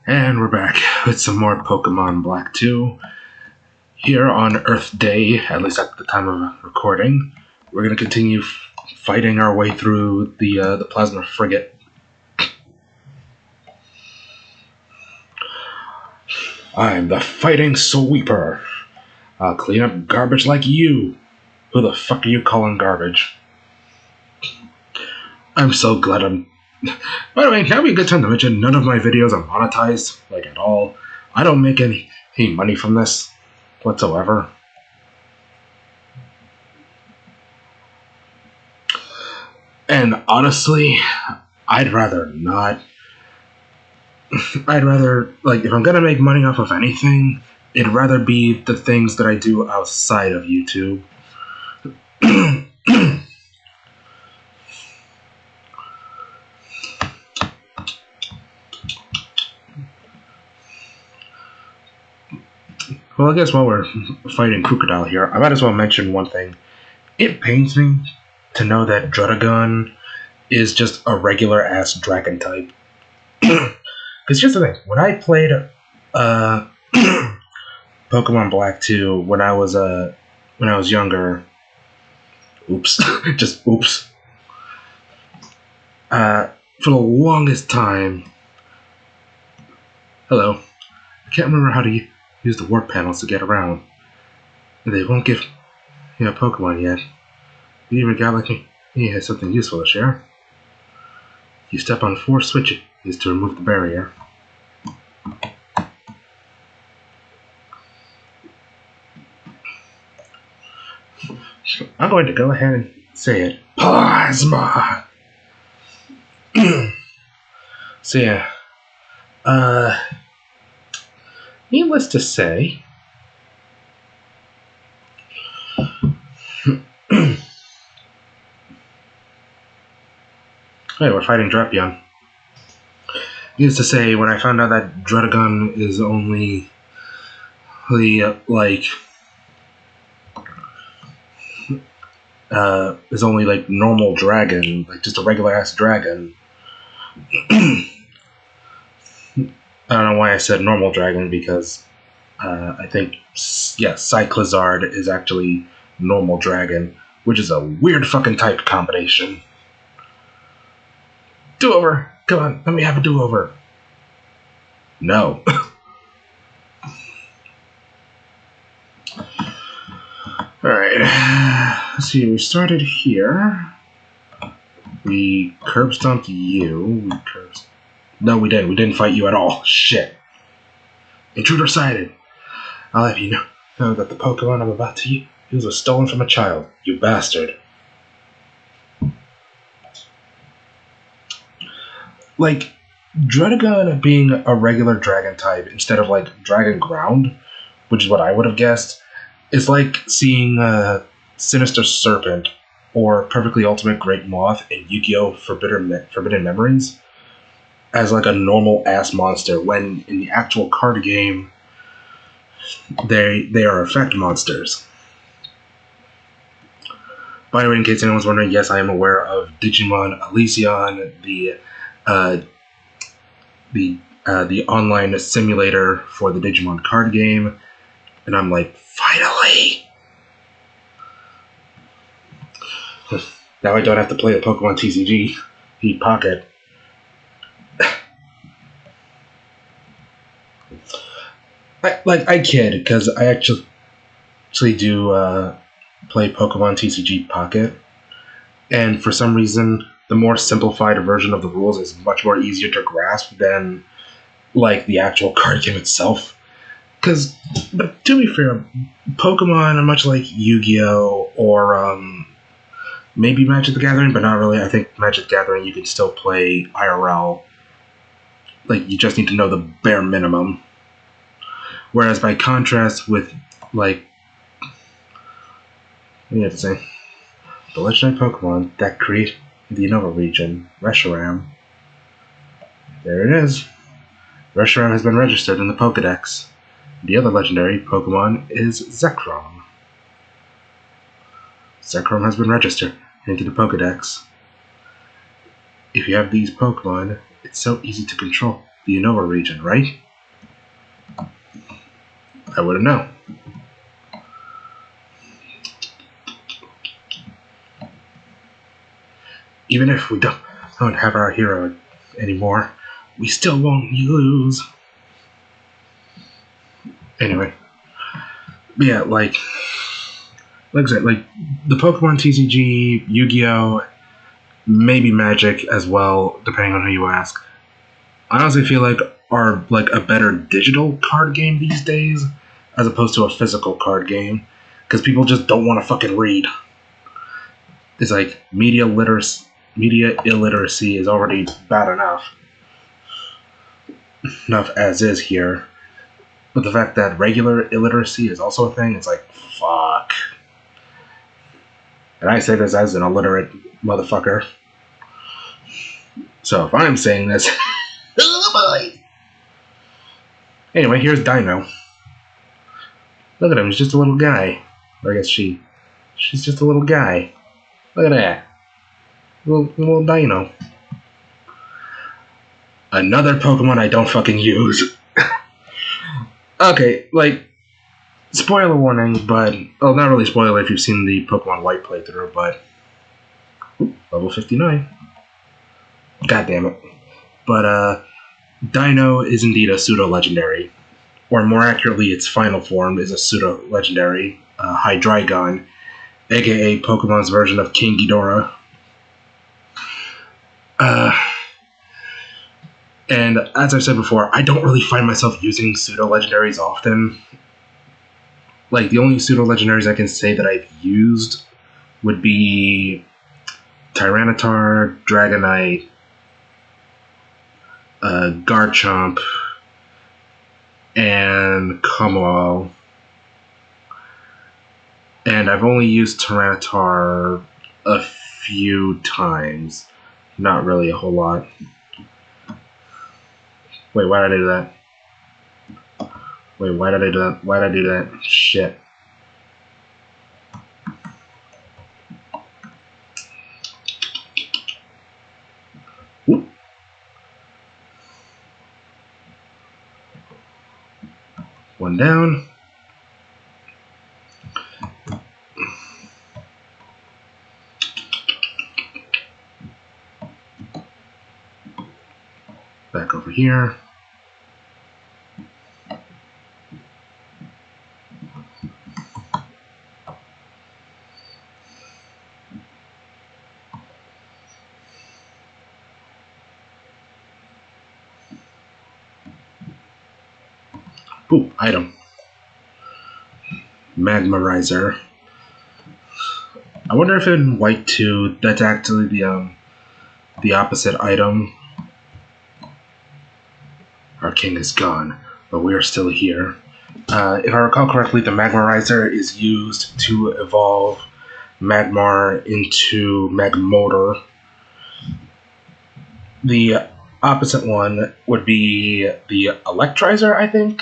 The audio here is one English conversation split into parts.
And we're back with some more Pokemon Black 2. Here on Earth Day, at least at the time of recording, we're going to continue fighting our way through the Plasma Frigate. I'm the Fighting Sweeper. I'll clean up garbage like you. Who the fuck are you calling garbage? I'm so glad I'm... By the way, now would be a good time to mention none of my videos are monetized, like at all. I don't make any money from this whatsoever. And honestly, I'd rather not. I'd rather, like, if I'm gonna make money off of anything, it'd rather be the things that I do outside of YouTube. Well, I guess while we're fighting Crocodile here, I might as well mention one thing. It pains me to know that Druddigon is just a regular-ass dragon type. Because here's the thing. When I played Pokemon Black 2 when I was younger... Oops. Just oops. For the longest time... Hello. I can't remember how to use the warp panels to get around. They won't give me a Pokemon yet. You even got like me. He has something useful to share. You step on 4 switches to remove the barrier. I'm going to go ahead and say it. Plasma! So yeah. Needless to say... Hey, we're fighting Drapion. Needless to say, when I found out that Druddigon is only like normal dragon, like just a regular ass dragon. I don't know why I said normal dragon, because I think, yeah, Cyclizard is actually normal dragon, which is a weird fucking type combination. Do-over! Come on, let me have a do-over. No. Alright. Let's see, we started here. We curb stomped you. No, we didn't. We didn't fight you at all. Shit. Intruder sighted. I'll have you know that the Pokemon I'm about to use was stolen from a child. You bastard. Like, Druddigon being a regular dragon type instead of, like, Dragon Ground, which is what I would have guessed, is like seeing Sinister Serpent or Perfectly Ultimate Great Moth in Yu-Gi-Oh! Forbidden Memories as, like, a normal-ass monster, when in the actual card game, they are effect monsters. By the way, in case anyone's wondering, yes, I am aware of Digimon Elysion, the online simulator for the Digimon card game, and I'm like, finally! Now I don't have to play the Pokemon TCG Heat Pocket. I kid, because I actually do play Pokemon TCG Pocket, and for some reason, the more simplified version of the rules is much more easier to grasp than, like, the actual card game itself. But to be fair, Pokemon are much like Yu-Gi-Oh! Or maybe Magic the Gathering, but not really. I think Magic the Gathering you can still play IRL. Like, you just need to know the bare minimum. Whereas by contrast with, like, what do you have to say? The legendary Pokemon that create the Unova region, Reshiram. There it is. Reshiram has been registered in the Pokedex. The other legendary Pokemon is Zekrom. Zekrom has been registered into the Pokedex. If you have these Pokemon, it's so easy to control. the Unova region, right? I wouldn't know. Even if we don't have our hero anymore, we still won't lose. Anyway, yeah, like I said, like the Pokemon TCG, Yu-Gi-Oh, maybe Magic as well, depending on who you ask. I honestly feel like are like a better digital card game these days, as opposed to a physical card game, because people just don't want to fucking read. It's like media illiteracy is already bad enough as is here. But the fact that regular illiteracy is also a thing, it's like, fuck. And I say this as an illiterate motherfucker. So if I'm saying this, oh boy. Anyway, here's Dino. Look at him, he's just a little guy. Or I guess she's just a little guy. Look at that. Little Dino. Another Pokemon I don't fucking use. Okay, like, spoiler warning, but, well, not really spoiler if you've seen the Pokemon White playthrough, but, level 59. God damn it. But, Dino is indeed a pseudo-legendary, or more accurately, its final form is a pseudo-legendary, Hydreigon, aka Pokemon's version of King Ghidorah. And as I've said before, I don't really find myself using pseudo-legendaries often. Like, the only pseudo-legendaries I can say that I've used would be Tyranitar, Dragonite, Garchomp, and Kommo. And I've only used Tyranitar a few times. Not really a whole lot. Wait, why did I do that? Wait, why did I do that? Why did I do that? Shit. Whoop. One down. Back over here. Ooh, item. Magmarizer. I wonder if in White 2, that's actually the opposite item. Our king is gone, but we are still here. If I recall correctly, the Magmarizer is used to evolve Magmar into Magmortar. The opposite one would be the Electrizer, I think,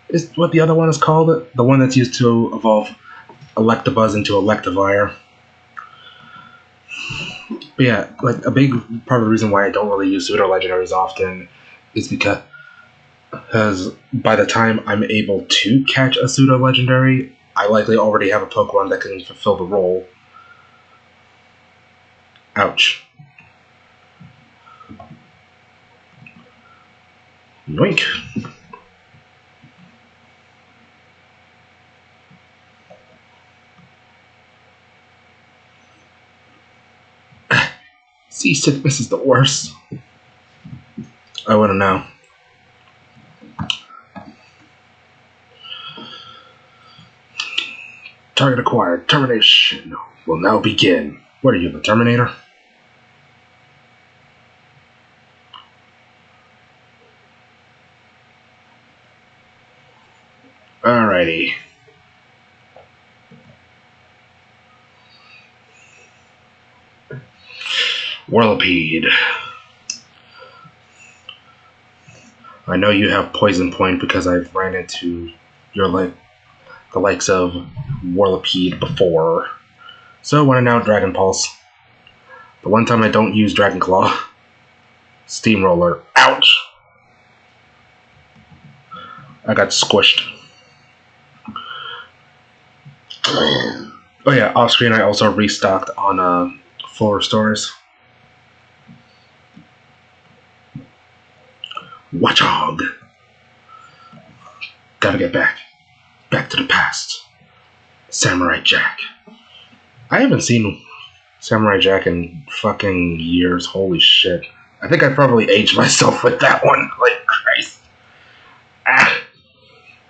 is what the other one is called. The one that's used to evolve Electabuzz into Electivire. But yeah, like a big part of the reason why I don't really use pseudo-legendaries often is because by the time I'm able to catch a pseudo-legendary, I likely already have a Pokemon that can fulfill the role. Ouch. Yoink. Seasickness is the worst. I wouldn't know. Target acquired. Termination will now begin. What are you, the Terminator? Alrighty. Whirlipede. I know you have Poison Point because I've ran into the likes of Whirlipede before. So when I now Dragon Pulse. The one time I don't use Dragon Claw. Steamroller. Ouch! I got squished. Oh yeah, off screen I also restocked on full restores. Watchog! Gotta get back. Back to the past. Samurai Jack. I haven't seen Samurai Jack in fucking years. Holy shit. I think I probably aged myself with that one. Like Christ. Ah!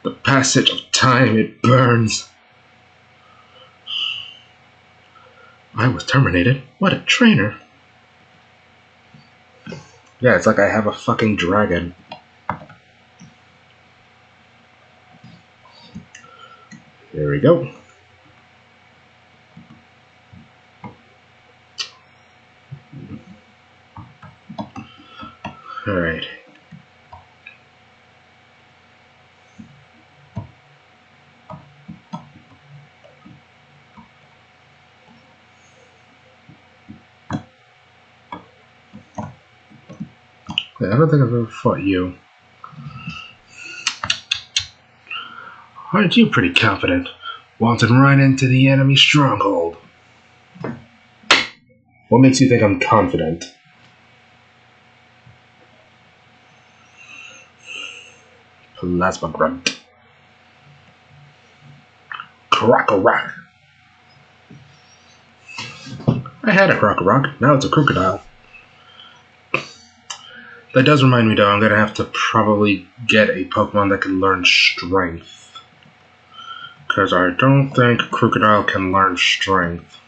The passage of time, it burns. I was terminated? What a trainer. Yeah, it's like I have a fucking dragon. There we go. Alright. I don't think I've ever fought you. Aren't you pretty confident? Waltzing right into the enemy stronghold. What makes you think I'm confident? Plasma grunt. Croc-a-rock. I had a croc-a-rock, now it's a crocodile. That does remind me though, I'm gonna have to probably get a Pokemon that can learn strength. Because I don't think crocodile can learn strength.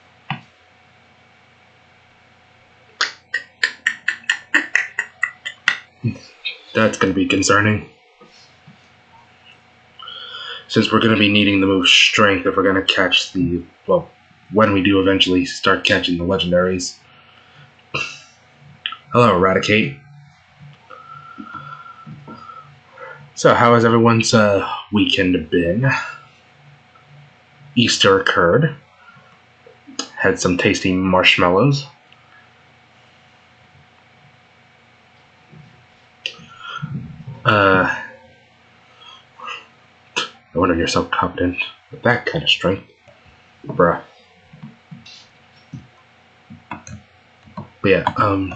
That's gonna be concerning. Since we're gonna be needing the move strength if we're gonna catch the, well, when we do eventually start catching the legendaries. Hello, Eradicate. So, how has everyone's weekend been? Easter occurred. Had some tasty marshmallows. No wonder you're so confident with that kind of strength. Bruh. But yeah, how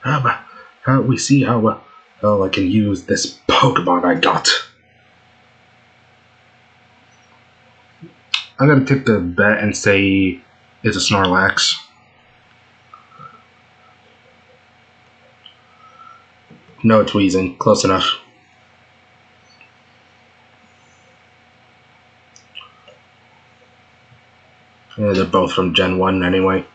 about we see how well I can use this Pokemon I got. I'm gonna take the bet and say it's a Snorlax. No, it's wheezing. Close enough. Yeah, they're both from Gen 1 anyway.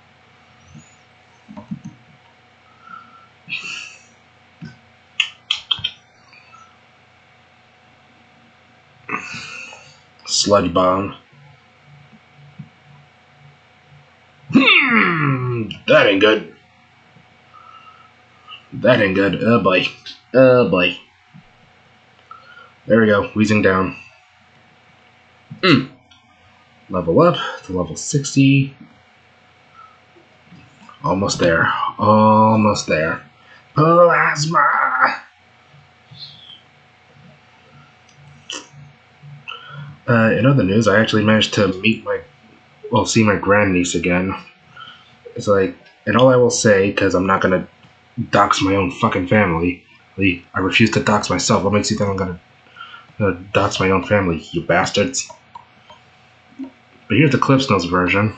Sludge Bomb. That ain't good. That ain't good. Oh boy. Oh boy. There we go. Wheezing down. Level up to level 60. Almost there. Almost there. Plasma! In other news, I actually managed to see my grandniece again. It's like, and all I will say, because I'm not gonna dox my own fucking family. I refuse to dox myself. What makes you think I'm gonna dox my own family, you bastards? But here's the Cliffs Notes version.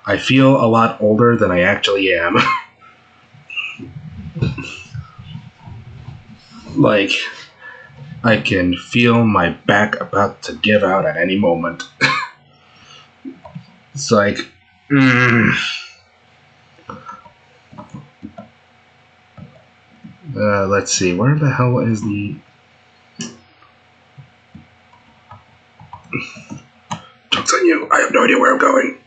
I feel a lot older than I actually am. Like, I can feel my back about to give out at any moment. It's like, let's see, where the hell is the... Joke's on you, I have no idea where I'm going.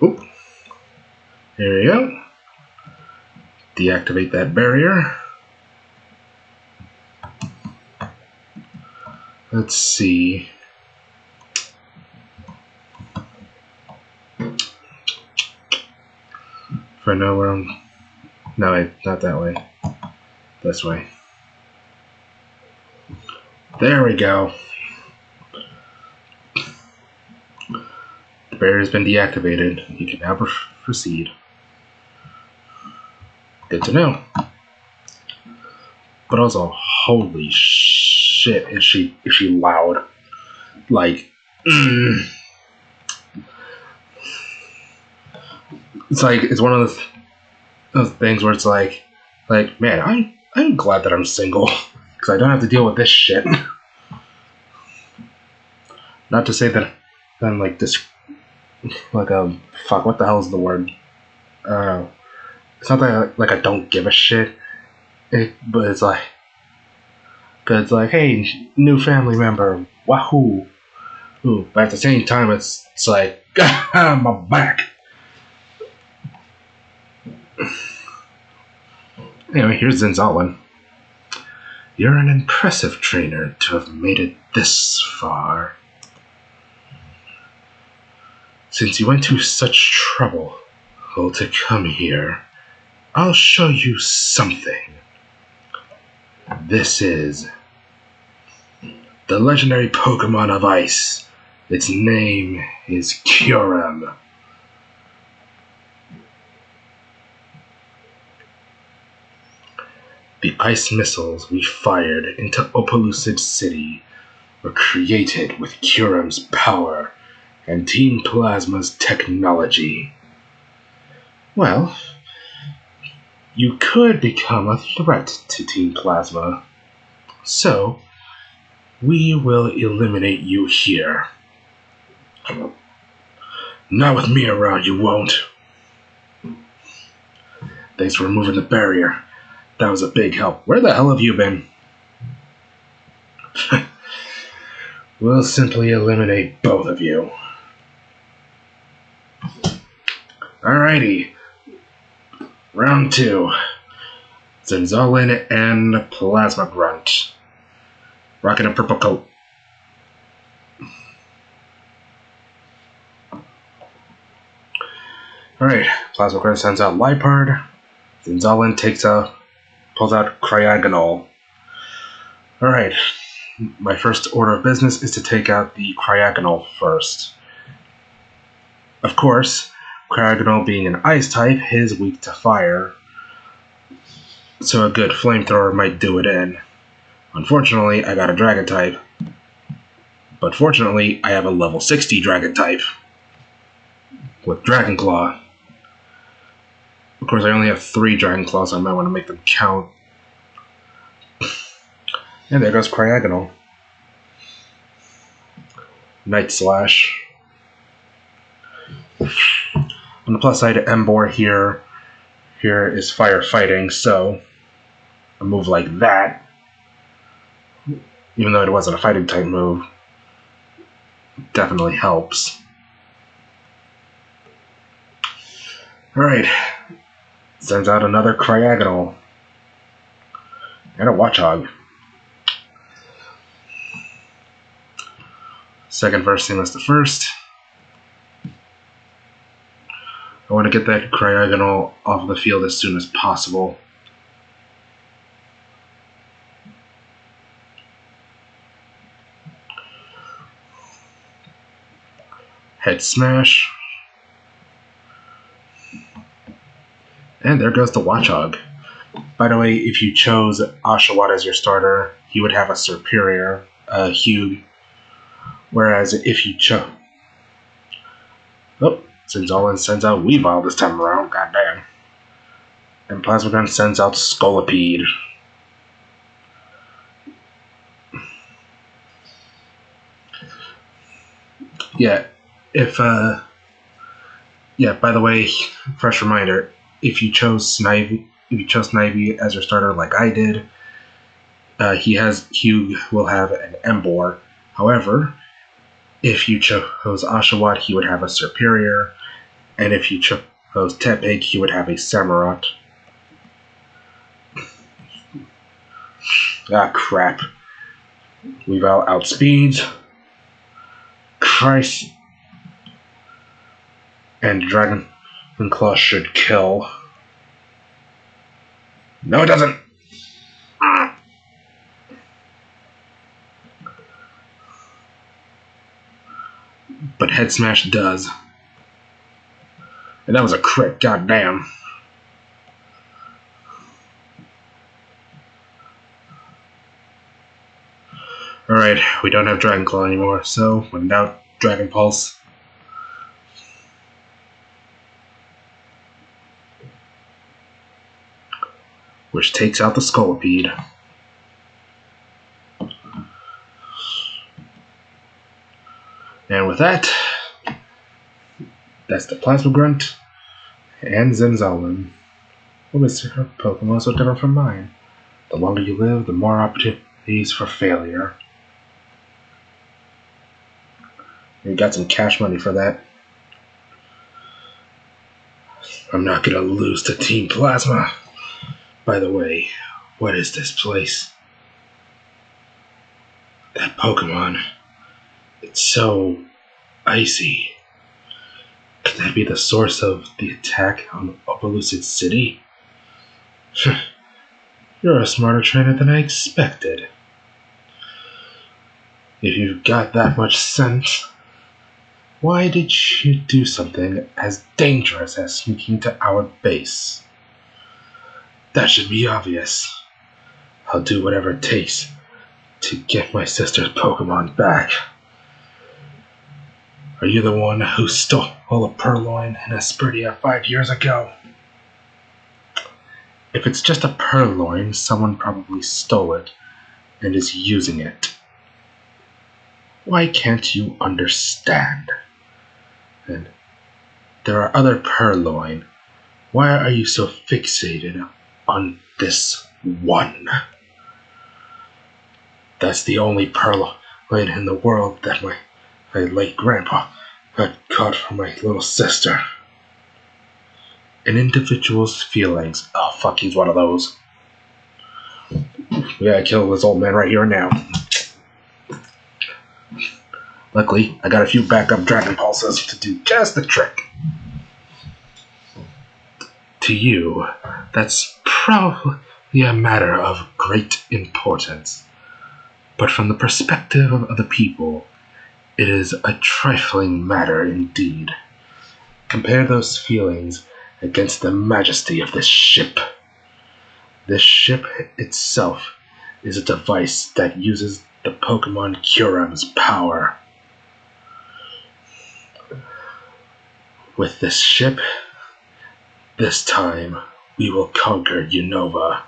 Oop. There we go. Deactivate that barrier. Let's see. If I know where I'm... No, wait, not that way. This way. There we go. The barrier's been deactivated. You can now proceed. Good to know. But also, holy shit, is she loud? Like, it's one of those things where it's like, man, I'm glad that I'm single because I don't have to deal with this shit. Not to say that I'm like this, like fuck. What the hell is the word? It's not that I don't give a shit, but it's like, hey, new family member, wahoo! Ooh, but at the same time, it's like, my back. Anyway, here's Zinzalin. You're an impressive trainer to have made it this far. Since you went to such trouble to come here, I'll show you something. This is the legendary Pokemon of Ice. Its name is Kyurem. The ice missiles we fired into Opaloosid City were created with Kyurem's power and Team Plasma's technology. Well, you could become a threat to Team Plasma, so we will eliminate you here. Not with me around, you won't. Thanks for removing the barrier. That was a big help. Where the hell have you been? We'll simply eliminate both of you. Alrighty. Round 2. Zinzalin and Plasma Grunt. Rocking a purple coat. Alright, Plasma Grunt sends out Lipard. Zinzalin pulls out Cryogonal. Alright, my first order of business is to take out the Cryogonal first. Of course, Cryogonal being an ice type, is weak to fire, so a good flamethrower might do it in. Unfortunately, I got a dragon type, but fortunately, I have a level 60 dragon type with Dragon Claw. Of course, I only have 3 Dragon Claws, so I might want to make them count. And there goes Cryogonal. Night Slash. On the plus side, Emboar here is firefighting, so a move like that, even though it wasn't a fighting type move, definitely helps. Alright, sends out another Cryogonal and a Watchog. Second verse, same as the first. I want to get that Cryogonal off the field as soon as possible. Head Smash. And there goes the Watchog. By the way, if you chose Oshawott as your starter, he would have a superior Hugh. Whereas if you chose... Oh, Zinzalin sends out Weavile this time around, goddamn. And Plasma Gun sends out Scolipede. Yeah, by the way, fresh reminder, if you chose Snivy as your starter like I did, Hugh will have an Emboar. However, if you chose Oshawott, he would have a Superior, and if you chose Tepig, he would have a Samurott. Ah, crap. We've outspeeds. Christ. And Dragon Claw should kill. No, it doesn't. But Head Smash does. And that was a crit, goddamn. Alright, we don't have Dragon Claw anymore, so when in doubt, Dragon Pulse. Which takes out the Scolipede. And with that, that's the Plasma Grunt and Zenzolan. What makes her Pokemon so different from mine? The longer you live, the more opportunities for failure. You got some cash money for that. I'm not gonna lose to Team Plasma. By the way, what is this place? That Pokemon. It's so icy. Could that be the source of the attack on Upper Lucid City? You're a smarter trainer than I expected. If you've got that much sense, why did you do something as dangerous as sneaking to our base? That should be obvious. I'll do whatever it takes to get my sister's Pokemon back. Are you the one who stole a Purloin in Aspertia 5 years ago? If it's just a Purloin, someone probably stole it and is using it. Why can't you understand? And there are other Purloin. Why are you so fixated on this one? That's the only Purloin in the world that my late grandpa had caught for my little sister. An individual's feelings. Oh fuck, he's one of those. We gotta kill this old man right here and now. Luckily, I got a few backup Dragon Pulses to do just the trick. To you, that's probably a matter of great importance. But from the perspective of other people, it is a trifling matter indeed. Compare those feelings against the majesty of this ship. This ship itself is a device that uses the Pokemon Kyurem's power. With this ship, this time, we will conquer Unova.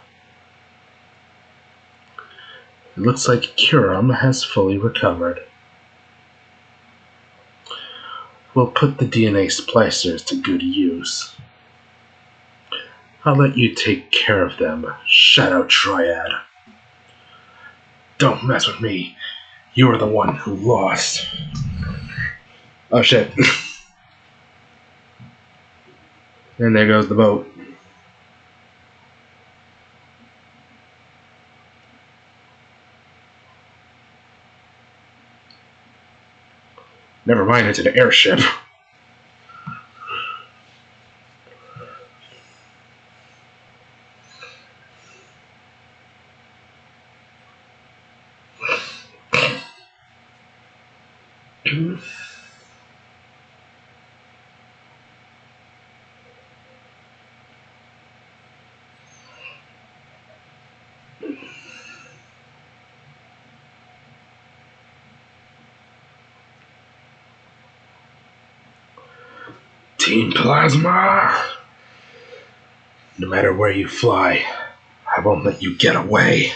It looks like Kyurem has fully recovered. We'll put the DNA splicers to good use. I'll let you take care of them, Shadow Triad. Don't mess with me. You were the one who lost. Oh shit. And there goes the boat. Never mind, it's an airship. Team Plasma! No matter where you fly, I won't let you get away.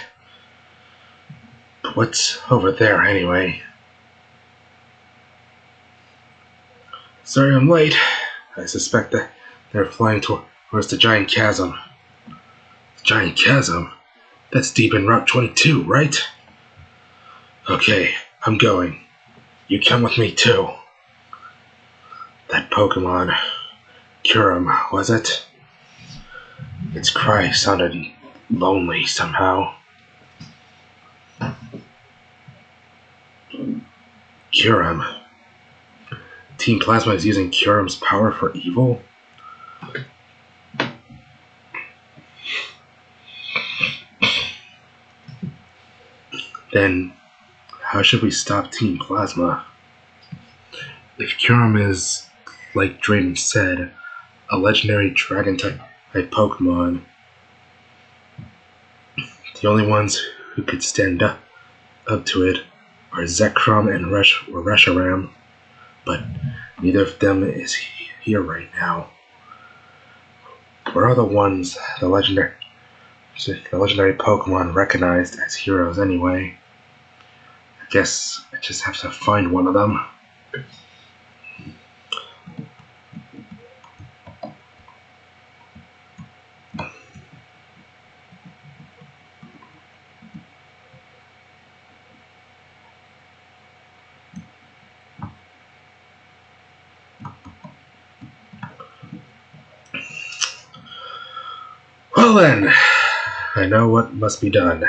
But what's over there anyway? Sorry I'm late. I suspect that they're flying towards the giant chasm. The giant chasm? That's deep in Route 22, right? Okay, I'm going. You come with me too. That Pokemon, Kyurem, was it? Its cry sounded lonely somehow. Kyurem. Team Plasma is using Kyurem's power for evil? Then how should we stop Team Plasma? If Kyurem is, like Drayden said, a legendary dragon type Pokemon, the only ones who could stand up to it are Zekrom and Reshiram, but neither of them is here right now. Where are the ones the legendary Pokemon recognized as heroes anyway? I guess I just have to find one of them. Well then, I know what must be done.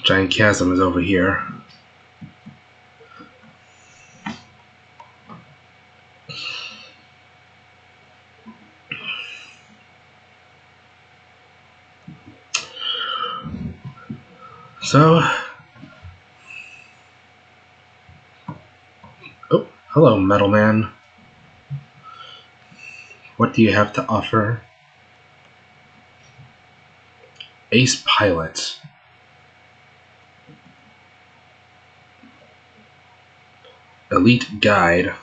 Giant Chasm is over here. So, oh, hello, Metal Man. What do you have to offer? Ace Pilot. Elite Guide.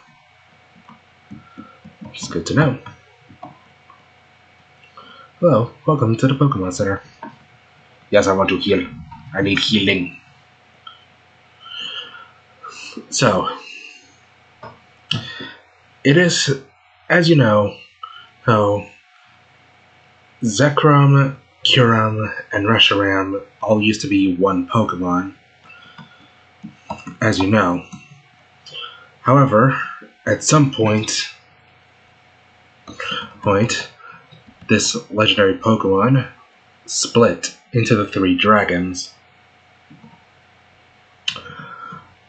It's good to know. Hello, welcome to the Pokemon Center. Yes, I want to heal. I need healing. So, it is, as you know, Zekrom, Kyurem, and Reshiram all used to be one Pokemon, as you know. However, at some point, this legendary Pokemon split into the three dragons,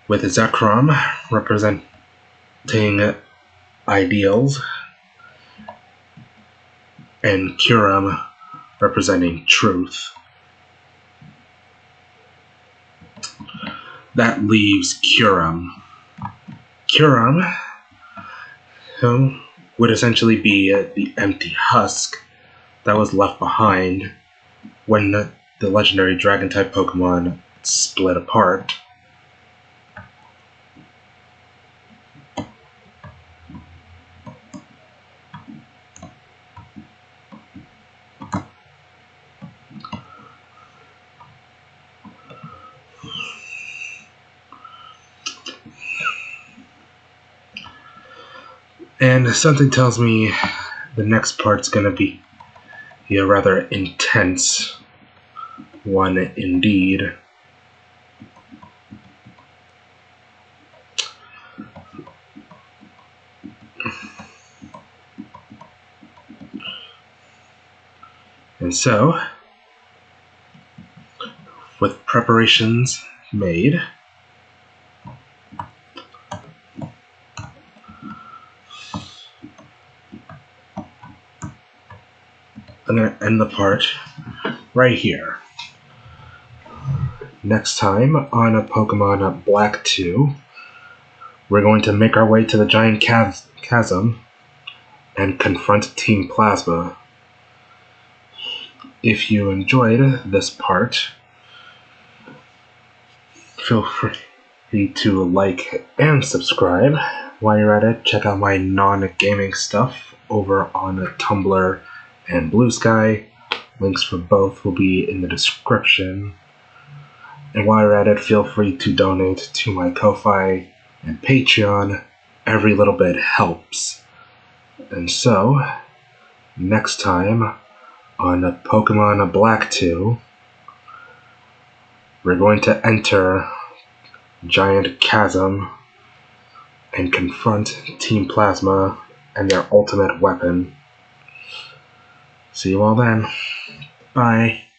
with Zekrom representing ideals and Kyurem representing truth. That leaves Kyurem. Kyurem, who would essentially be the empty husk that was left behind when the legendary dragon-type Pokemon split apart. And something tells me the next part's gonna be a rather intense one indeed. And so, with preparations made, I'm going to end the part right here. Next time on a Pokemon Black 2, we're going to make our way to the Giant Chasm and confront Team Plasma. If you enjoyed this part, feel free to like and subscribe. While you're at it, check out my non-gaming stuff over on Tumblr and Blue Sky. Links for both will be in the description. And while you're at it, feel free to donate to my Ko-Fi and Patreon. Every little bit helps. And so, next time on Pokemon Black 2, we're going to enter Giant Chasm and confront Team Plasma and their ultimate weapon. See you all then. Bye.